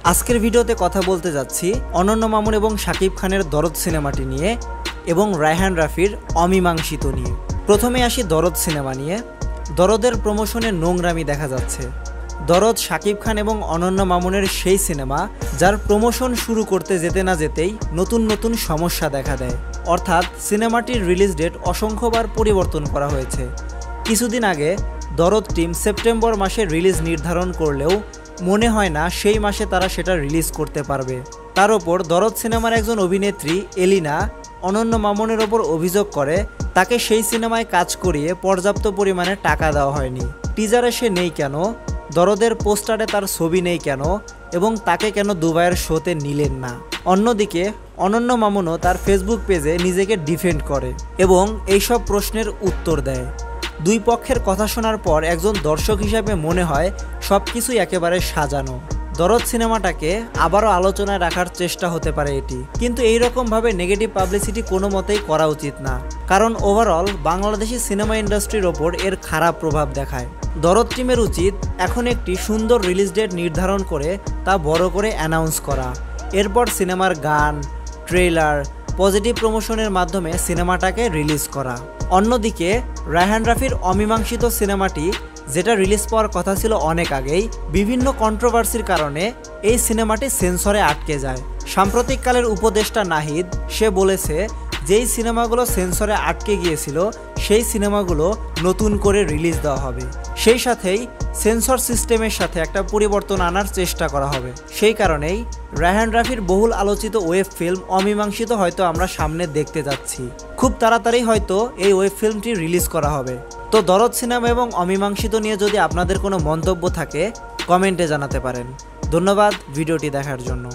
আজকের ভিডিওতে কথা বলতে যাচ্ছি অনন্য মামুন এবং শাকিব খানের দরদ সিনেমাটি নিয়ে এবং রায়হান রাফির অমীমাংসিত নিয়ে। প্রথমে আসি দরদ সিনেমা নিয়ে। দরদের প্রমোশনে নোংরামি দেখা যাচ্ছে। দরদ শাকিব খান এবং অনন্য মামুনের সেই সিনেমা যার প্রমোশন শুরু করতে যেতে না যেতেই নতুন নতুন সমস্যা দেখা দেয়। অর্থাৎ সিনেমাটির রিলিজ ডেট অসংখ্যবার পরিবর্তন করা হয়েছে। কিছুদিন আগে দরদ টিম সেপ্টেম্বর মাসে রিলিজ নির্ধারণ করলেও মনে হয় না সেই মাসে তারা সেটা রিলিজ করতে পারবে। তার ওপর দরদ সিনেমার একজন অভিনেত্রী এলিনা অনন্য মামুনের ওপর অভিযোগ করে তাকে সেই সিনেমায় কাজ করিয়ে পর্যাপ্ত পরিমাণে টাকা দেওয়া হয়নি। টিজারে সে নেই কেন, দরদের পোস্টারে তার ছবি নেই কেন এবং তাকে কেন দুবাইয়ের শোতে নিলেন না। অন্যদিকে অনন্য মামুনও তার ফেসবুক পেজে নিজেকে ডিফেন্ড করে এবং এইসব প্রশ্নের উত্তর দেয়। দুই পক্ষের কথা শোনার পর একজন দর্শক হিসাবে মনে হয় সব কিছুই একেবারে সাজানো। দরদ সিনেমাটাকে আবারও আলোচনায় রাখার চেষ্টা হতে পারে এটি, কিন্তু এইরকমভাবে নেগেটিভ পাবলিসিটি কোনো মতেই করা উচিত না, কারণ ওভারঅল বাংলাদেশি সিনেমা ইন্ডাস্ট্রির ওপর এর খারাপ প্রভাব দেখায়। দরদ টিমের উচিত এখন একটি সুন্দর রিলিজ ডেট নির্ধারণ করে তা বড় করে অ্যানাউন্স করা, এরপর সিনেমার গান, ট্রেলার, পজিটিভ প্রমোশনের মাধ্যমে সিনেমাটাকে রিলিজ করা। অন্যদিকে রায়হান রাফির অমীমাংসিত সিনেমাটি যেটা রিলিজ পাওয়ার কথা ছিল অনেক আগেই, বিভিন্ন কন্ট্রোভার্সির কারণে এই সিনেমাটি সেন্সরে আটকে যায়। সাম্প্রতিককালের উপদেষ্টা নাহিদ সে বলেছে যেই সিনেমাগুলো সেন্সরে আটকে গিয়েছিল সেই সিনেমাগুলো নতুন করে রিলিজ দেওয়া হবে। সেই সাথেই সেন্সর সিস্টেমের সাথে একটা পরিবর্তন আনার চেষ্টা করা হবে। সেই কারণেই রায়হান রাফির বহুল আলোচিত ওয়েব ফিল্ম অমীমাংসিত হয়তো আমরা সামনে দেখতে যাচ্ছি। খুব তাড়াতাড়ি হয়তো এই ওয়েব ফিল্মটি রিলিজ করা হবে। তো দরদ সিনেমা এবং অমীমাংসিত নিয়ে যদি আপনাদের কোনো মন্তব্য থাকে কমেন্টে জানাতে পারেন। ধন্যবাদ ভিডিওটি দেখার জন্য।